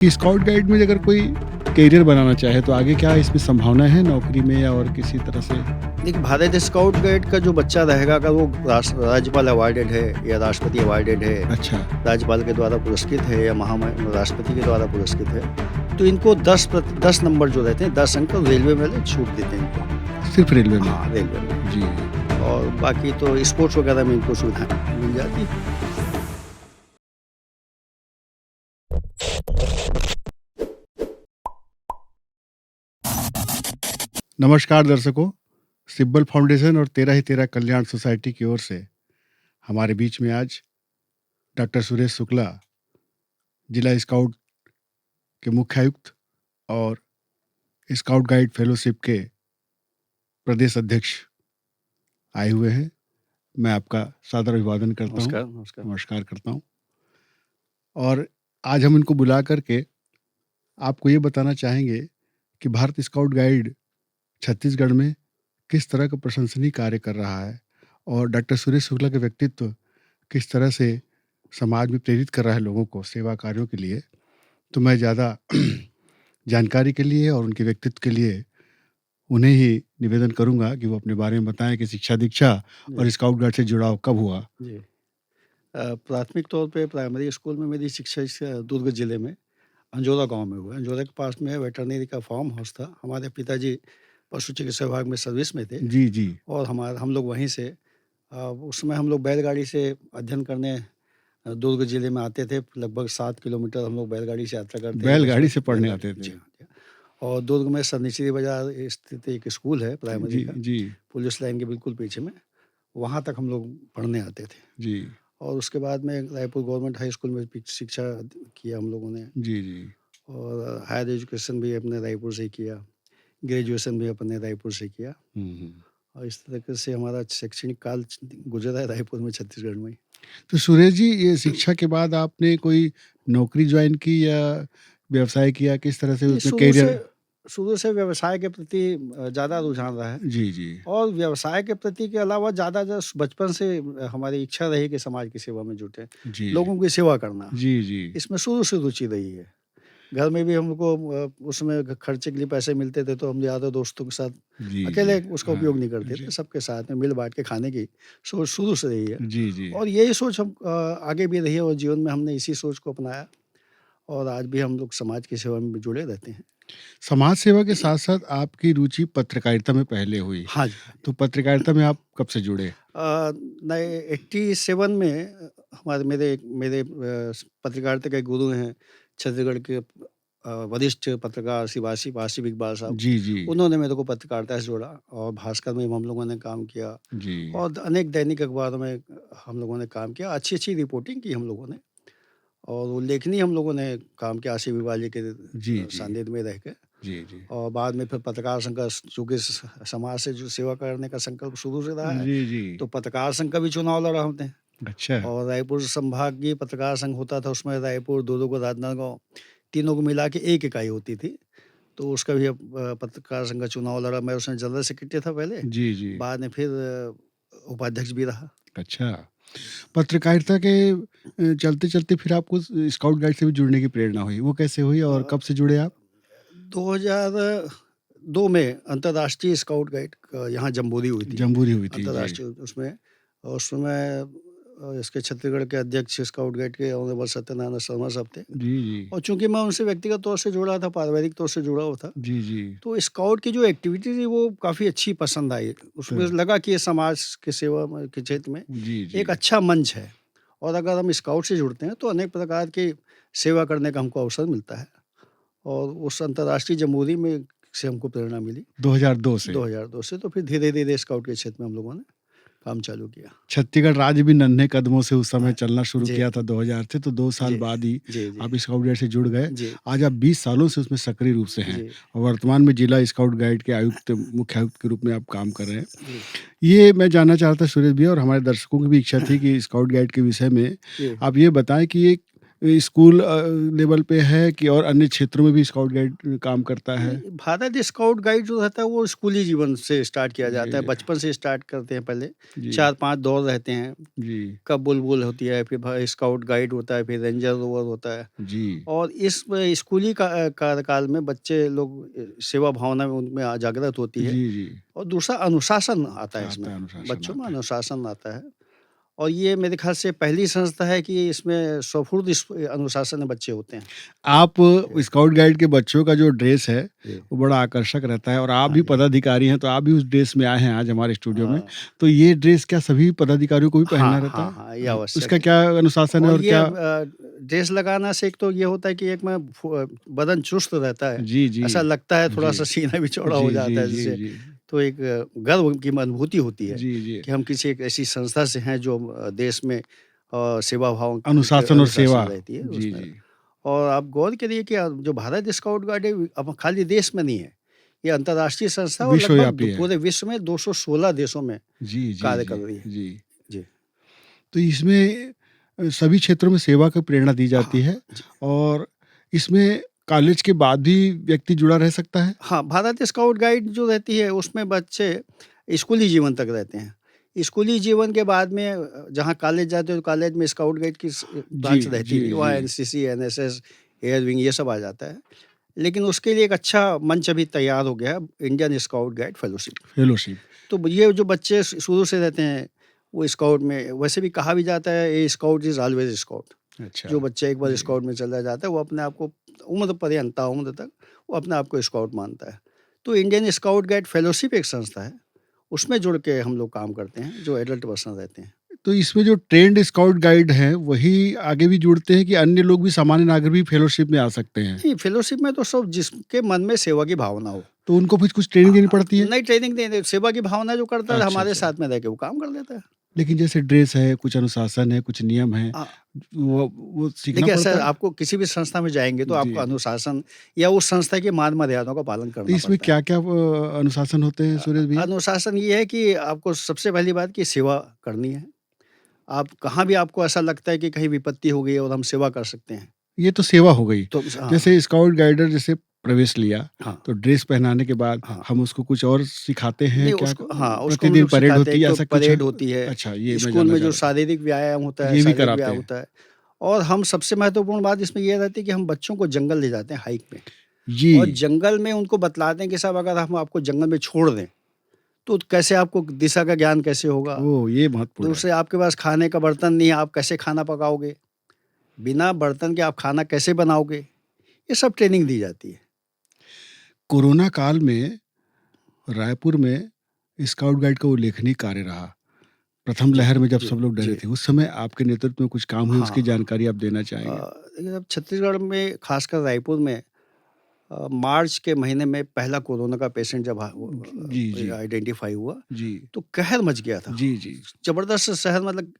कि scout guide में अगर कोई करियर बनाना चाहे तो आगे क्या इसमें संभावना है नौकरी में या और किसी तरह से? देखिए, भारत स्काउट गाइड का जो बच्चा रहेगा अगर वो राज्यपाल अवॉर्डेड है या राष्ट्रपति अवॉर्डेड है, अच्छा, राज्यपाल के द्वारा पुरस्कृत है या राष्ट्रपति के द्वारा पुरस्कृत है, तो इनको 10 नंबर जो रहते हैं 10 अंक तो रेलवे वाले छूट देते हैं इनको। सिर्फ रेलवे में? हाँ, रेलवे में। जी। और बाकी तो स्पोर्ट्स वगैरह में इनको सुविधाएँ मिल जाती हैं। नमस्कार दर्शकों, सिब्बल फाउंडेशन और तेरा ही तेरा कल्याण सोसाइटी की ओर से हमारे बीच में आज डॉक्टर सुरेश शुक्ला, जिला स्काउट के मुख्य आयुक्त और स्काउट गाइड फेलोशिप के प्रदेश अध्यक्ष आए हुए हैं। मैं आपका सादर अभिवादन करता हूँ। नमस्कार, नमस्कार। नमस्कार करता हूँ। और आज हम इनको बुला करके आपको ये बताना चाहेंगे कि भारत स्काउट गाइड छत्तीसगढ़ में किस तरह का प्रशंसनीय कार्य कर रहा है और डॉक्टर सुरेश शुक्ला के व्यक्तित्व किस तरह से समाज में प्रेरित कर रहा है लोगों को सेवा कार्यों के लिए। तो मैं ज़्यादा जानकारी के लिए और उनके व्यक्तित्व के लिए उन्हें ही निवेदन करूंगा कि वो अपने बारे में बताएं कि शिक्षा दीक्षा और जी, स्काउट गाइड से जुड़ाव कब हुआ। जी। प्राथमिक तौर पे प्राइमरी स्कूल में मेरी शिक्षा दुर्ग जिले में अंजोला गाँव में हुआ। अंजोला के पास में वेटरनरी का फार्म हाउस था। हमारे पिताजी पशु चिकित्सा विभाग में सर्विस में थे जी जी। और हम लोग वहीं से उस समय हम लोग बैलगाड़ी से अध्ययन करने दुर्ग जिले में आते थे। लगभग 7 किलोमीटर हम लोग बैलगाड़ी से यात्रा करते थे बैलगाड़ी बचपन से पढ़ने बैलगाड़ी आते जी थे? हाँ, जी हाँ। और दुर्ग में सन्निचरी बाज़ार स्थित एक स्कूल है प्राइमरी जी का, जी पुलिस लाइन के बिल्कुल पीछे में, वहाँ तक हम लोग पढ़ने आते थे। जी और उसके बाद में रायपुर गवर्नमेंट हाई स्कूल में शिक्षा किया हम लोगों ने जी जी। और हायर एजुकेशन भी अपने रायपुर से ही किया, ग्रेजुएशन भी अपने रायपुर से किया हम्म। और इस तरीके से हमारा शैक्षणिक काल गुजरा है रायपुर में, छत्तीसगढ़ में ही। तो सुरेश जी, ये शिक्षा के बाद आपने कोई नौकरी ज्वाइन की या व्यवसाय किया, किस तरह से नहीं, उसमें करियर? शुरू से व्यवसाय के प्रति ज़्यादा रुझान रहा है जी जी और व्यवसाय के प्रति के अलावा ज़्यादा जो बचपन से हमारी इच्छा रही कि समाज की सेवा में जुटे, जी लोगों की सेवा करना, जी जी इसमें शुरू से रुचि रही है। घर में भी हमको उसमें खर्चे के लिए पैसे मिलते थे तो हम ज़्यादा दोस्तों के साथ जी जी। अकेले उसका हाँ उपयोग नहीं करते जी थे, सबके साथ में मिल बाँट के खाने की सोच शुरू से रही है जी जी। और यही सोच हम आगे भी रही है और जीवन में हमने इसी सोच को अपनाया और आज भी हम लोग समाज की सेवा में जुड़े रहते हैं। समाज सेवा के साथ साथ आपकी रुचि पत्रकारिता में पहले हुई, हाँ जी, हाँ जी। तो पत्रकारिता में आप कब से जुड़े? नहीं 87 में हमारे मेरे मेरे पत्रकारिता के गुरु हैं, छत्तीसगढ़ के वरिष्ठ पत्रकार श्री वासिफ इकबाल साहब। जी जी उन्होंने मेरे को पत्रकारिता से जोड़ा और भास्कर में हम लोगों ने काम किया जी और अनेक दैनिक अखबारों में हम लोगों ने काम किया। अच्छी-अच्छी रिपोर्टिंग की हम लोगों ने और उल्लेखनीय हम लोगों ने काम किया आसिफ इकबाल जी के जी जी सानिध्य में रह के जी जी और बाद में फिर पत्रकार संघ का चूँकि समाज से जो सेवा करने का संकल्प शुरू से रहा है, जी जी। तो पत्रकार संघ का भी चुनाव लड़ा हमने अच्छा। और रायपुर संभागीय पत्रकार संघ होता था, उसमें रायपुर, दुर्ग और राजनांदगाँव तीनों को मिला के एक इकाई होती थी। तो उसका भी पत्रकार संघ का चुनाव लड़ा। मैं उसमें जनरल सेक्रेटरी था पहले, जी जी। बाद में फिर उपाध्यक्ष भी रहा। अच्छा, पत्रकारिता के चलते चलते फिर आपको स्काउट गाइड से भी जुड़ने की प्रेरणा हुई, वो कैसे हुई और अ, कब से जुड़े आप? 2002 में अंतर्राष्ट्रीय स्काउट गाइड यहाँ जम्बूरी हुई थी। जम्बूरी हुई थी जी। अंतर्राष्ट्रीय उसमें और उसमें इसके छत्तीसगढ़ के अध्यक्ष स्काउट गाइड के ऑनरेबल सत्यनारायण शर्मा साहब थे जी जी और चूंकि मैं उनसे व्यक्तिगत तौर से जुड़ा था, पारिवारिक तौर से जुड़ा हुआ था, जी जी। तो स्काउट की जो एक्टिविटी थी वो काफ़ी अच्छी पसंद आई। तो उसमें लगा कि ये समाज के सेवा के क्षेत्र में जी जी एक अच्छा मंच है और अगर हम स्काउट से जुड़ते हैं तो अनेक प्रकार की सेवा करने का हमको अवसर मिलता है और उस अंतर्राष्ट्रीय जमहूरी में से हमको प्रेरणा मिली 2002 से 2002 से। तो फिर धीरे-धीरे स्काउट के क्षेत्र में हम लोगों ने काम चालू किया। छत्तीसगढ़ राज्य भी नन्हे कदमों से उस समय हाँ, चलना शुरू जी, किया था 2000 से, तो 2 साल जी, बाद ही जी, जी, आप स्काउट गाइड से जुड़ गए। जी, आज आप 20 सालों से उसमें सक्रिय रूप से हैं जी, और वर्तमान में जिला स्काउट गाइड के आयुक्त, मुख्य आयुक्त के रूप में आप काम कर रहे हैं। जी, ये मैं जानना चाहता सुरेश भैया, और हमारे दर्शकों की भी इच्छा थी कि स्काउट गाइड के विषय में जी, आप ये बताएं कि ये स्कूल लेवल पे है कि और अन्य क्षेत्रों में भी स्काउट गाइड काम करता है? नहीं, भारत स्काउट गाइड जो रहता है वो स्कूली जीवन से स्टार्ट किया जाता है, जी, बचपन से स्टार्ट करते हैं पहले। जी, 4-5 दौर रहते हैं, जी, कब बुलबुल होती है, फिर स्काउट गाइड होता है, फिर रेंजर रोवर होता है। जी, और इस स्कूली कार्यकाल में बच्चे लोग सेवा भावना में उनमें जागृत होती है। जी, जी। और दूसरा अनुशासन आता है इसमें, आता है, अनुशासन बच्चों में आता है। अनुशासन आता है। और ये मेरे ख़्याल से पहली संस्था है कि इसमें स्फूर्त अनुशासन में बच्चे होते हैं। आप जी, स्काउट गाइड के बच्चों का जो ड्रेस है, जी। वो बड़ा आकर्षक रहता है और आप हाँ भी जी। पदाधिकारी हैं, तो आप भी उस ड्रेस में आए हैं आज हमारे स्टूडियो में। हाँ। तो ये ड्रेस क्या सभी पदाधिकारियों को भी हाँ, पहनना रहता हाँ, है? हाँ, ये आवश्यक उसका है। क्या अनुशासन है और और ये क्या? ड्रेस लगाना से एक तो ये होता है कि एक में बदन चुस्त रहता है। जी, जी। ऐसा लगता है जी। थोड़ा-सा सीना भी चौड़ा हो जी, जाता जी, है जी, जिससे, जी। तो एक गर्व की अनुभूति होती है जी, जी। कि हम किसी एक ऐसी संस्था से हैं जो देश में सेवा भाव के अनुशासन और सेवा। अनुशासन रहती है जी, उसमें। जी। और आप गौर करिए कि जो भारत स्काउट गाइड है अब खाली देश में नहीं है, ये अंतर्राष्ट्रीय संस्था है और लगभग विश्वव्यापी है। पूरे विश्व में 216 देशों में जी, जी, कार्य कर जी, रही है। जी। जी। तो इसमें सभी क्षेत्रों में सेवा की प्रेरणा दी जाती हाँ, है जी। और इसमें कॉलेज के बाद भी व्यक्ति जुड़ा रह सकता है? हाँ, भारत स्काउट गाइड जो रहती है उसमें बच्चे स्कूली जीवन तक रहते हैं। स्कूली जीवन के बाद में जहाँ कॉलेज जाते हो तो कॉलेज में स्काउट गाइड की जी, ब्रांच रहती जी, नहीं, वहाँ जी। एनसीसी, एनएसएस, एयर विंग ये सब आ जाता है। लेकिन उसके लिए एक अच्छा मंच अभी तैयार हो गया है, Indian scout guide fellowship. Fellowship. तो ये जो बच्चे शुरू से रहते हैं वो स्काउट में, वैसे भी कहा भी जाता है ए स्काउट इज़ ऑलवेज स्काउट। अच्छा। जो बच्चा एक बार जी। स्काउट में चला जाता है वो अपने आप को उम्र पर्यंत ताउम्र तक वो अपने आप को स्काउट मानता है। तो इंडियन स्काउट गाइड फेलोशिप एक संस्था है, उसमें जुड़ के हम लोग काम करते हैं जो एडल्ट पर्सन रहते हैं। तो इसमें जो ट्रेन्ड स्काउट गाइड हैं, वही आगे भी जुड़ते हैं कि अन्य लोग भी सामान्य नागरिक भी फेलोशिप में आ सकते हैं? नहीं, फेलोशिप में तो सब जिसके मन में सेवा की भावना हो। तो उनको फिर कुछ ट्रेनिंग देनी पड़ती है? नहीं, ट्रेनिंग देने सेवा की भावना जो करता है अच्छा, हमारे अच्छा। साथ में रह के वो काम कर लेता है। लेकिन जैसे ड्रेस है, कुछ अनुशासन है, कुछ नियम हैं, हाँ, वो सीखना देखिए ऐसा पड़ता है? आपको किसी भी संस्था में जाएँगे तो जी, आपको जी। अनुशासन या उस संस्था की मान मर्यादाओं का पालन तो करना इसमें पड़ता है। क्या-क्या अनुशासन होते हैं सुरेश भैया? अनुशासन ये है कि आपको सबसे पहली बात कि सेवा करनी है। आप कहाँ भी आपको ऐसा लगता है कि कहीं विपत्ति हो गई है और हम सेवा कर सकते हैं, ये तो सेवा हो गई। तो हाँ, जैसे स्काउट गाइडर जैसे प्रवेश लिया, हाँ, तो ड्रेस पहनाने के बाद हाँ। हम उसको कुछ और सिखाते हैं नहीं क्या? उसको हाँ, उसको हम प्रतिदिन लोग परेड सिखाते हैं, होती एक है, तो ऐसा कुछ है? परेड होती है, अच्छा, ये मैं स्कूल जानना में चाह जो रहा था। शारीरिक व्यायाम होता है, ये भी शारीरिक कराते व्यायाम हैं। होता है। और हम सबसे महत्वपूर्ण बात इसमें ये रहती है कि हम बच्चों को जंगल ले जाते हैं हाइक पे और जी। जंगल में उनको बतलाते हैं कि साहब अगर हम आपको जंगल में छोड़ दें, तो कैसे आपको दिशा का ज्ञान कैसे होगा? ओह! ये महत्वपूर्ण है। दूसरे आपके पास खाने का बर्तन नहीं है, आप कैसे खाना पकाओगे? बिना बर्तन के आप खाना कैसे बनाओगे? ये सब ट्रेनिंग दी जाती है। कोरोना काल में रायपुर में स्काउट गाइड का उल्लेखनीय कार्य रहा। प्रथम जी, लहर में जब जी, सब लोग डरे जी। थे, उस समय आपके नेतृत्व में कुछ काम हुए, हाँ, उसकी हाँ। जानकारी आप देना चाहेंगे? देखिए अब छत्तीसगढ़ में खासकर रायपुर में मार्च के महीने में पहला कोरोना का पेशेंट जब जी, जी। आइडेंटिफ़ाई हुआ, जी। तो कहर मच गया था। जी, जी। ज़बरदस्त शहर मतलब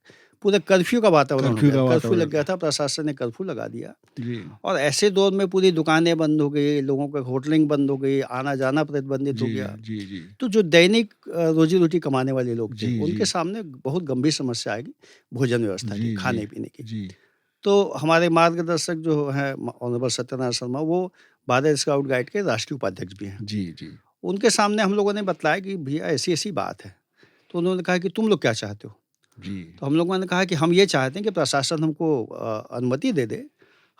पूरे कर्फ्यू का वातावरण हो कर्फ्यू गया। का कर्फ्यू लग वातावरण गया था। था, प्रशासन ने कर्फ्यू लगा दिया जी। और ऐसे दौर में पूरी दुकानें बंद हो गई, लोगों का होटलिंग बंद हो गई, आना-जाना प्रतिबंधित हो जी, गया। जी, जी। तो जो दैनिक रोज़ी-रोटी कमाने वाले लोग थे, जी, जी। उनके सामने बहुत गंभीर समस्या आएगी भोजन व्यवस्था की, जी, जी। खाने-पीने की। जी। तो हमारे मार्गदर्शक जो हैं ऑनरेबल सत्यनारायण शर्मा, वो भारत स्काउट गाइड के राष्ट्रीय उपाध्यक्ष भी हैं। जी, जी। उनके सामने हम लोगों ने बतलाया कि भैया ऐसी-ऐसी बात है। तो उन्होंने कहा कि तुम लोग क्या चाहते हो? जी। तो हम लोगों ने कहा कि हम ये चाहते हैं कि प्रशासन हमको अनुमति दे दे।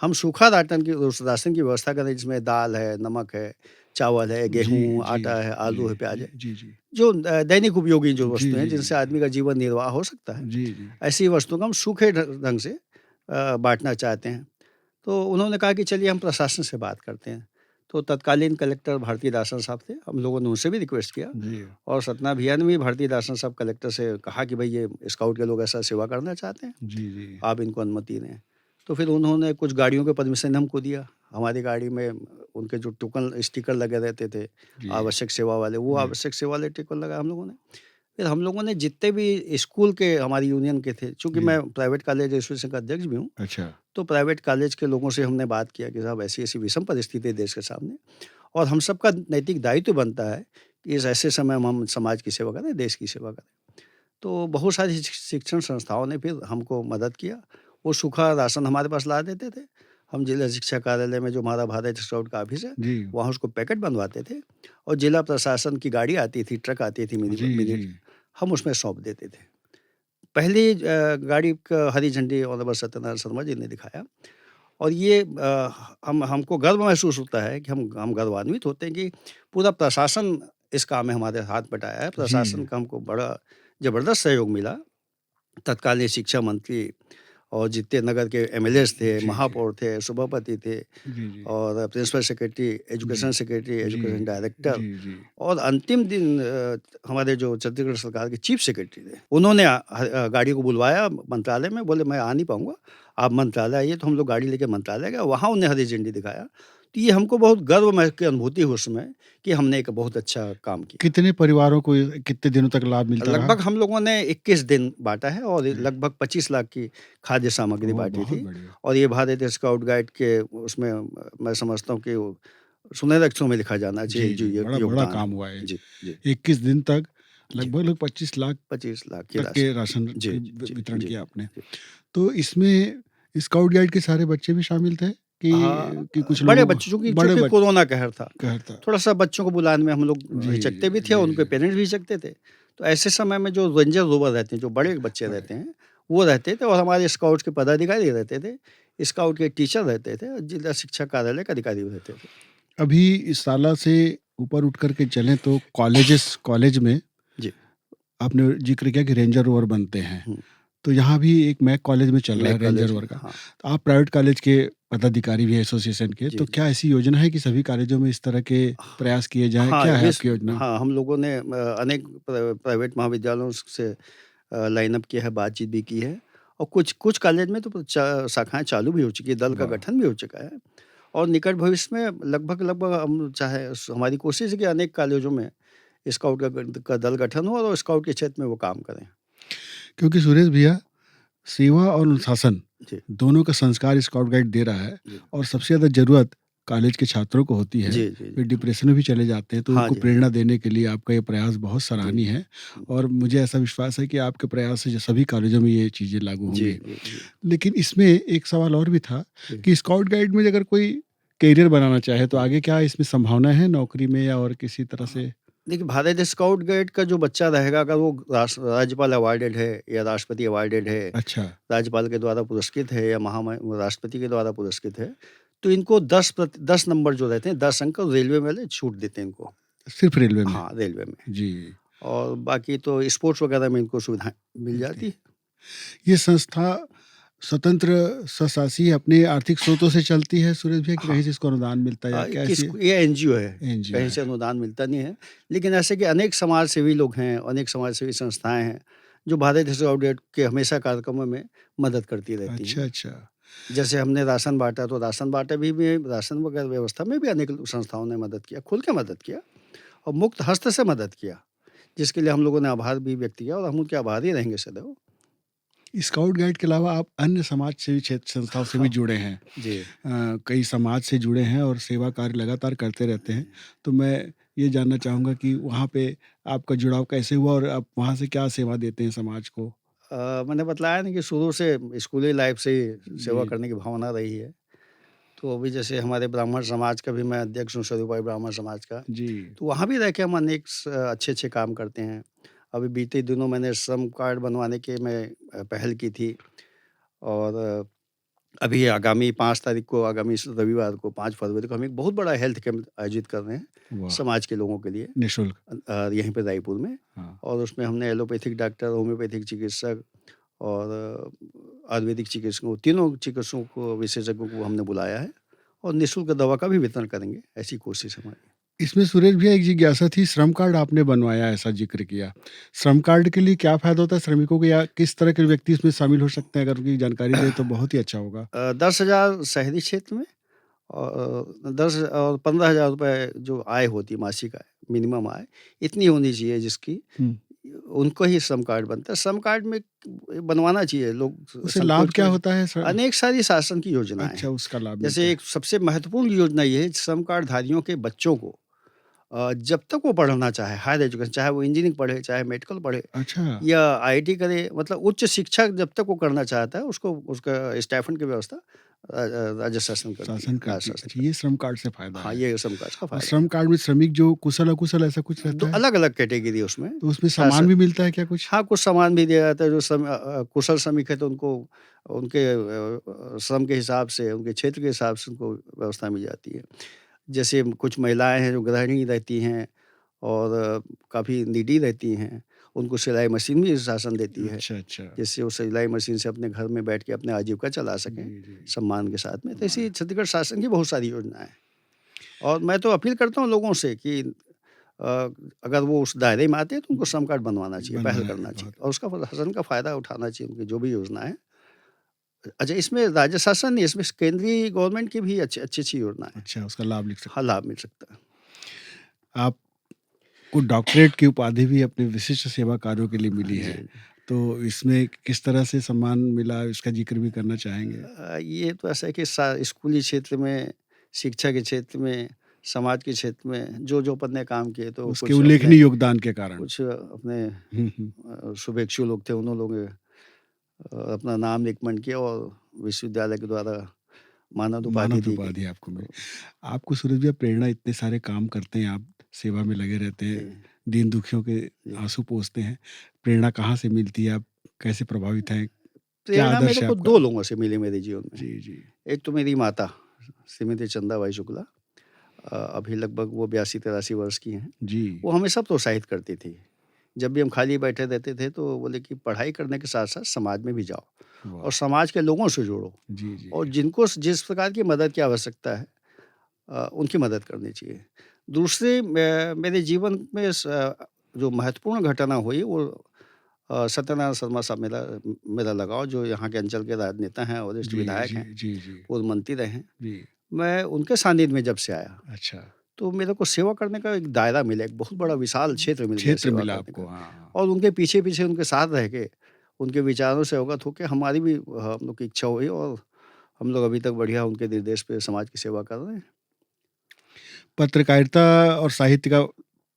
हम सूखा राशन की राशन की व्यवस्था करें जिसमें दाल है, नमक है, चावल है, जी, गेहूँ, जी, आटा है, जी, आलू है, प्याज़ जी, है। जी, जी। जो दैनिक उपयोगी जो जी, वस्तुएँ हैं जी, जिनसे जी। आदमी का जीवन निर्वाह हो सकता है, जी, जी। ऐसी वस्तुओं को हम सूखे ढंग से बाँटना चाहते हैं। तो उन्होंने कहा कि चलिए हम प्रशासन से बात करते हैं। तो तत्कालीन कलेक्टर भारतीदासन साहब थे, हम लोगों ने उनसे भी रिक्वेस्ट किया जी। और सतना भैया ने भी भारतीदासन साहब कलेक्टर से कहा कि भई ये स्काउट के लोग ऐसा सेवा करना चाहते हैं, जी, जी। आप इनको अनुमति दें। तो फिर उन्होंने कुछ गाड़ियों के परमिशन हमको दिया। हमारी गाड़ी में उनके जो टोकन स्टिकर लगे रहते थे, जी। आवश्यक सेवा वाले, वो जी। आवश्यक सेवा वाले टिकर लगाए हम लोगों ने। फिर हम लोगों ने जितने भी स्कूल के हमारी यूनियन के थे, चूँकि जी। मैं प्राइवेट कॉलेज एसोसिएशन का अध्यक्ष भी हूँ, अच्छा। तो प्राइवेट कॉलेज के लोगों से हमने बात किया कि साहब ऐसी-ऐसी विषम परिस्थिति है देश के सामने और हम सबका नैतिक दायित्व बनता है कि इस ऐसे समय में हम समाज की सेवा करें, देश की सेवा करें। तो बहुत सारी शिक्षण संस्थाओं ने फिर हमको मदद किया। वो सूखा राशन हमारे पास ला देते थे। हम जिला शिक्षा कार्यालय में जो हमारा भारत स्काउट का ऑफिस है, जी। वहाँ उसको पैकेट बनवाते थे और जिला प्रशासन की गाड़ी आती थी, ट्रक आती थी मिनी जी, मिनी जी। हम उसमें सौंप देते थे। पहली गाड़ी का हरी झंडी ऑनरेबल सत्यनारायण शर्मा जी ने दिखाया और ये हम हमको गर्व महसूस होता है कि हम गर्वान्वित होते हैं कि पूरा प्रशासन इस काम में हमारे हाथ बटाया है। जी। प्रशासन का हमको बड़ा ज़बरदस्त सहयोग मिला। तत्कालीन शिक्षा मंत्री और जितने नगर के एमएलएज़ थे, जी, जी। महापौर थे, सभापति थे जी, जी। और प्रिंसिपल सेक्रेटरी, जी। एजुकेशन सेक्रेटरी, जी। एजुकेशन डायरेक्टर जी, जी। और अंतिम दिन हमारे जो छत्तीसगढ़ सरकार के चीफ सेक्रेटरी थे, उन्होंने गाड़ी को बुलवाया मंत्रालय में, बोले मैं आ नहीं पाऊँगा, आप मंत्रालय आइए, तो हम लोग गाड़ी लेके मंत्रालय गए, वहाँ उन्हें हरी झंडी दिखाया। तो ये हमको बहुत गर्व की अनुभूति हुई उस समय कि हमने एक बहुत अच्छा काम किया। कितने परिवारों को कितने दिनों तक लाभ मिलता रहा? लगभग हम लोगों ने 21 दिन बाँटा है और जी। लगभग 25 लाख की खाद्य सामग्री ओह! बाँटी बहुत थी बढ़िया। और ये भारत स्काउट गाइड के उसमें मैं समझता हूँ कि वो सुनहरे अक्षरों में लिखा जाना चाहिए जी, जो जी। ये बड़ा बड़ा योगदान है। काम हुआ है। जी, जी, 21 दिन तक जी, लगभग 25 लाख 25 लाख की तक के राशि। राशन जी, की जी, जी, वितरण जी, किया आपने। जी। तो इसमें स्काउट गाइड के सारे बच्चे भी शामिल थे हाँ, कि कुछ बड़े लोगों को बच्चों चूँकि बड़े चूँकि कोरोना कहर था, कहर था? थोड़ा-सा बच्चों को बुलाने में हम लोग जी, हिचकते भी थे और जी, उनके जी। पेरेंट्स भी हिचकते थे। तो ऐसे समय में जो रेंजर रोवर रहते हैं, जो बड़े बच्चे बड़े रहते हैं, वो रहते थे और हमारे स्काउट्स के पदाधिकारी रहते थे, स्काउट के टीचर रहते थे और जिला शिक्षा कार्यालय के अधिकारी भी रहते थे। अभी इस साला से ऊपर उठ कर के चलें तो कॉलेज में जी। आपने ज़िक्र किया कि रेंजर रोवर बनते हैं। हुँ, तो यहाँ भी एक मैक कॉलेज में चल रहा है मैं रेंजर कॉलेज में रोवर का। हाँ, तो आप प्राइवेट कॉलेज के पदाधिकारी भी हैं एसोसिएशन के, जी, तो जी। क्या ऐसी योजना है कि सभी कॉलेजों में इस तरह के प्रयास किए जाएँ? हाँ, क्या है आपकी योजना? हाँ, हम लोगों ने अनेक प्राइवेट महाविद्यालयों से लाइन अप किया है, बातचीत भी की है और कुछ कुछ कॉलेज में तो शाखाएँ चालू भी हो चुकी है, दल का वाह! गठन भी हो चुका है और निकट भविष्य में लगभग हम चाहे हमारी कोशिश है कि अनेक कॉलेजों में स्काउट का दल गठन हो और स्काउट के क्षेत्र में वो काम करें। क्योंकि सुरेश भैया सेवा और अनुशासन जी, दोनों का संस्कार स्काउट गाइड दे रहा है जी। और सबसे ज़्यादा ज़रूरत कॉलेज के छात्रों को होती है। जी, जी, वे जी। डिप्रेशन में भी चले जाते हैं, तो हाँ उनको जी, हाँ जी। प्रेरणा देने के लिए आपका ये प्रयास बहुत जी, सराहनीय है हुँ। और मुझे ऐसा विश्वास है कि आपके प्रयास से जो सभी कॉलेजों में ये चीज़ें लागू जी, होंगी। जी, जी, लेकिन इसमें एक सवाल और भी था जी। कि स्काउट गाइड में अगर कोई करियर बनाना चाहे, तो हुँ। आगे क्या इसमें संभावना है नौकरी में या और किसी तरह हाँ, से? देखिए भारत स्काउट गाइड का जो बच्चा रहेगा अगर वो राज्यपाल अवॉर्डेड है या राष्ट्रपति अवॉर्डेड है, अच्छा, राज्यपाल के द्वारा पुरस्कृत है या राष्ट्रपति के द्वारा पुरस्कृत है, तो इनको 10 नंबर जो रहते हैं 10 अंक रेलवे वाले छूट देते हैं इनको। सिर्फ़ रेलवे में? हाँ, रेलवे में जी, और बाकी तो स्पोर्ट्स वगैरह में इनको सुविधाएँ मिल जी। जाती है। ये संस्था स्वतंत्र स्वशासी अपने आर्थिक स्रोतों से चलती है सुरेश भैया कि हाँ। कहीं से इसको अनुदान मिलता है या क्या किस ऐसी ये एनजीओ है, एनजीओ कहीं है? से अनुदान मिलता नहीं है। लेकिन ऐसे कि अनेक समाज सेवी लोग हैं, अनेक समाज सेवी संस्थाएँ हैं, जो भारत स्काउट गाइड के हमेशा कार्यक्रमों में मदद करती रहती अच्छा, हैं। अच्छा। जैसे हमने राशन बाँटा तो राशन बाँटा भी राशन वगैरह व्यवस्था में भी अनेक संस्थाओं ने मदद किया, खुल के मदद किया और मुक्त हस्त से मदद किया, जिसके लिए हम लोगों ने आभार भी व्यक्त किया और हम उनके आभारी रहेंगे सदैव। स्काउट गाइड के अलावा आप अन्य समाज सेवी क्षेत्र संस्थाओं से भी हाँ, जुड़े हैं। जी। कई समाज से जुड़े हैं और सेवा कार्य लगातार करते रहते हैं। तो मैं ये जानना चाहूँगा कि वहाँ पे आपका जुड़ाव कैसे हुआ और आप वहाँ से क्या सेवा देते हैं समाज को? मैंने बतलाया ना कि शुरू से स्कूली लाइफ़ से ही सेवा जी, करने की भावना रही है। तो अभी जैसे हमारे ब्राह्मण समाज का भी मैं अध्यक्ष हूँ, सदुपाई ब्राह्मण समाज का। जी। तो वहाँ भी रह के हम अनेक अच्छे-अच्छे काम करते हैं। अभी बीते दिनों मैंने श्रम कार्ड बनवाने की मैं पहल की थी और अभी आगामी 5 तारीख को आगामी इस रविवार को 5 फरवरी को हम एक बहुत बड़ा हेल्थ कैंप आयोजित कर रहे हैं, वाह! समाज के लोगों के लिए निःशुल्क। यहीं पे रायपुर में हाँ। और उसमें हमने एलोपैथिक डॉक्टर, होम्योपैथिक चिकित्सक और आयुर्वेदिक चिकित्सकों तीनों चिकित्सकों को विशेषज्ञों को हमने बुलाया है और निःशुल्क दवा का भी वितरण करेंगे, ऐसी कोशिश है हमारी। इसमें सुरेश भैया एक जिज्ञासा थी, श्रम कार्ड आपने बनवाया ऐसा ज़िक्र किया। श्रम कार्ड के लिए क्या फ़ायदा होता है श्रमिकों को या किस तरह के व्यक्ति इसमें शामिल हो सकते हैं? अगर उनकी जानकारी दें तो बहुत ही अच्छा होगा। 10,000 शहरी क्षेत्र में और 10 और 15,000 रुपए जो आय होती है मासिक आय, मिनिमम आय, इतनी होनी चाहिए जिसकी हुँ। उनको ही श्रम कार्ड बनता है। श्रम कार्ड में बनवाना चाहिए लोग उससे लाभ संकोच क्या की होता है सर? अनेक सारी शासन की योजनाएँ अच्छा हैं। उसका लाभ जैसे मिलता है। एक सबसे महत्वपूर्ण योजना ये है श्रम कार्ड धारियों के बच्चों को जब तक वो पढ़ना चाहे, हायर एजुकेशन, चाहे वो इंजीनियरिंग पढ़े, चाहे मेडिकल पढ़े अच्छा, या आईआईटी करे, मतलब उच्च शिक्षा जब तक वो करना चाहता है, उसको उसका स्टाइपेंड की व्यवस्था राज्य शासन करती है, शासन राज्य करती है। शासन अच्छा, ये करती श्रम कार्ड से फ़ायदा है। हाँ, है। ये श्रम कार्ड का और फ़ायदा श्रम कार्ड में श्रमिक जो कुशल-अकुशल ऐसा कुछ है। रहता तो है? अलग-अलग कैटेगरी है उसमें। तो उसमें शासन सामान भी मिलता है क्या कुछ? हाँ, कुछ सामान भी दिया जाता है, जो कुशल श्रमिक है तो उनको उनके श्रम के हिसाब से, उनके क्षेत्र के हिसाब से उनको व्यवस्था मिल जाती है। जैसे कुछ महिलाएँ हैं जो गृहिणी रहती हैं और काफ़ी नीडी रहती हैं, उनको सिलाई मशीन भी शासन देती है, अच्छा, अच्छा। जिससे वो सिलाई मशीन से अपने घर में बैठ के अपनी आजीविका चला सकें, जी, जी। सम्मान के साथ में। तो वाह! ऐसी छत्तीसगढ़ शासन की बहुत सारी योजनाएँ हैं और मैं तो अपील करता हूँ लोगों से कि अ, अगर वो उस दायरे में आते हैं तो उनको श्रम कार्ड बनवाना चाहिए, पहल बनवाना है करना चाहिए बहुत। और उसका शासन का फ़ायदा उठाना चाहिए, उनकी जो भी योजना है। अच्छा, इसमें राज्य शासन नहीं, इसमें केंद्रीय गवर्नमेंट की भी अच्छी-अच्छी योजनाएँ हैं। अच्छा, उसका लाभ लिख हाँ, सकते हैं। लाभ मिल सकता है। आपको डॉक्टरेट की उपाधि भी अपने विशिष्ट सेवा कार्यों के लिए हाँ मिली जी, है। हाँ जी। तो इसमें किस तरह से सम्मान मिला, इसका ज़िक्र भी करना चाहेंगे? ये तो ऐसा है कि स्कूली क्षेत्र में, शिक्षा के क्षेत्र में, समाज के क्षेत्र में जो-जो अपन ने काम किए तो उसके उल्लेखनीय योगदान के कारण। कुछ अपने हुँ, हुँ। शुभेच्छु लोग थे, उन्होंने लोग अपना नाम रिकमेंड किया और विश्वविद्यालय के द्वारा मानद उपाधि मानद दी गई। उपाधि आपको मिली। तो आपको सूरज भैया प्रेरणा इतने सारे काम करते हैं आप, सेवा में लगे रहते जी, हैं, दीन दुखियों के जी। आँसू पोंछते हैं। प्रेरणा कहाँ से मिलती है? आप कैसे प्रभावित हैं? क्या प्रेरणा आदर्श मेरे है को आपका? 2 लोगों से मिली मेरे जीवन में। जी, जी। एक तो मेरी माता, श्रीमती चंदाबाई शुक्ला, अभी लगभग वो 82-83 वर्ष की हैं। जी। वो हमेशा प्रोत्साहित करती थी। जब भी हम खाली बैठे रहते थे तो बोले कि पढ़ाई करने के साथ-साथ समाज में भी जाओ और वाह! समाज के लोगों से जुड़ो जी, जी। और जिनको जिस प्रकार की मदद की आवश्यकता है उनकी मदद करनी चाहिए। दूसरी मेरे जीवन में जो महत्वपूर्ण घटना हुई वो सत्यनारायण शर्मा साहब मेरा मेरा लगाव, जो यहाँ के अंचल के राजनेता हैं, वरिष्ठ जी, विधायक जी, हैं, जी, जी। पूर्व मंत्री रहे हैं। जी, मैं उनके सानिध्य में जब से आया, अच्छा। तो मेरे को सेवा करने का एक दायरा मिला, एक बहुत बड़ा विशाल क्षेत्र मिल गया क्षेत्र सेवा मिला करने आपको, का हाँ। और उनके पीछे-पीछे उनके साथ रह के, उनके विचारों से अवगत होके हमारी भी हम लोग की इच्छा हुई और हम लोग अभी तक बढ़िया उनके निर्देश पे समाज की सेवा कर रहे हैं। पत्रकारिता और साहित्य का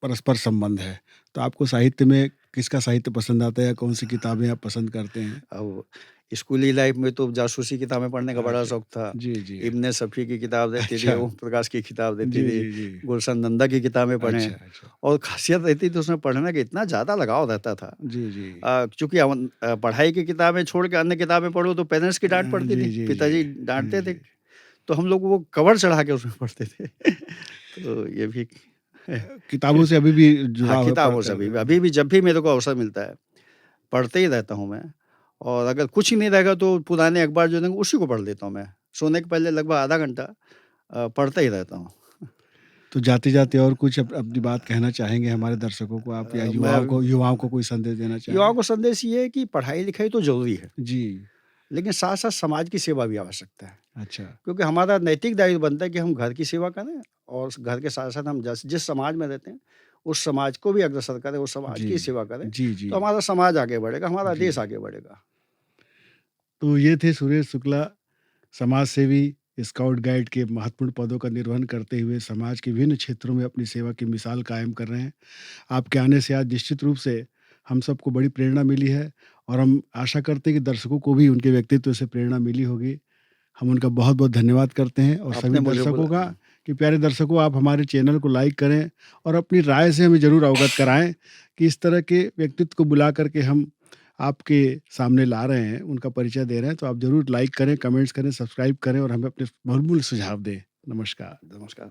परस्पर संबंध है। तो आपको साहित्य में किसका साहित्य पसंद आता है या कौन-सी किताबें आप पसंद करते हैं? अब स्कूली लाइफ में तो जासूसी किताबें पढ़ने का बड़ा अच्छा। शौक था। जी, जी। इब्न सफ़ी की किताब रहती थी, अच्छा। ओम प्रकाश की किताब रहती जी, थी, जी, जी। गुलशन नंदा की किताबें पढ़ें अच्छा, अच्छा। और ख़ासियत रहती थी उसमें पढ़ने का इतना ज़्यादा लगाव रहता था। जी, जी। चूँकि पढ़ाई की किताबें छोड़ के अन्य किताबें पढ़ो तो पेरेंट्स की डाँट पड़ती जी, थी, जी, जी। पिताजी हाँ डाँटते थे, जी। तो हम लोग वो कवर चढ़ा के उसमें पढ़ते थे। तो ये भी किताबों से अभी भी हाँ, जुड़ाव है किताबों से पढ़कर अभी भी जब भी मेरे को अवसर मिलता है, पढ़ते ही रहता हूँ मैं और अगर कुछ ही नहीं रहेगा तो पुराने अखबार जो है ना उसी को पढ़ लेता हूँ मैं। सोने के पहले लगभग आधा घंटा पढ़ता ही रहता हूँ। तो जाते-जाते और कुछ अपनी बात कहना चाहेंगे हमारे दर्शकों को आप या मैं युवाओं को कोई संदेश देना युवाओं चाहें? को संदेश ये है कि पढ़ाई-लिखाई तो ज़रूरी है, जी। लेकिन साथ-साथ समाज की सेवा भी आवश्यकता है। अच्छा। क्योंकि हमारा नैतिक दायित्व बनता है कि हम घर की सेवा करें और घर के साथ-साथ हम जिस समाज में रहते हैं, उस समाज को भी अग्रसर करें, उस समाज जी। की सेवा करें, जी, जी। तो हमारा समाज आगे बढ़ेगा, हमारा जी। देश आगे बढ़ेगा। तो ये थे सुरेश शुक्ला, समाज सेवी, स्काउट गाइड के महत्वपूर्ण पदों का निर्वहन करते हुए समाज के विभिन्न क्षेत्रों में अपनी सेवा की मिसाल कायम कर रहे हैं। आपके आने से आज निश्चित रूप से हम सबको बड़ी प्रेरणा मिली है और हम आशा करते हैं कि दर्शकों को भी उनके व्यक्तित्व से प्रेरणा मिली होगी। हम उनका बहुत-बहुत धन्यवाद करते हैं और सभी आपने मुझे दर्शकों बुला का कि प्यारे दर्शकों आप हमारे चैनल को लाइक करें और अपनी राय से हमें ज़रूर अवगत कराएँ कि इस तरह के व्यक्तित्व को बुला कर के हम आपके सामने ला रहे हैं, उनका परिचय दे रहे हैं। तो आप ज़रूर लाइक करें, कमेंट्स करें, सब्सक्राइब करें और हमें अपने बहुमूल्य सुझाव दें। नमस्कार। नमस्कार।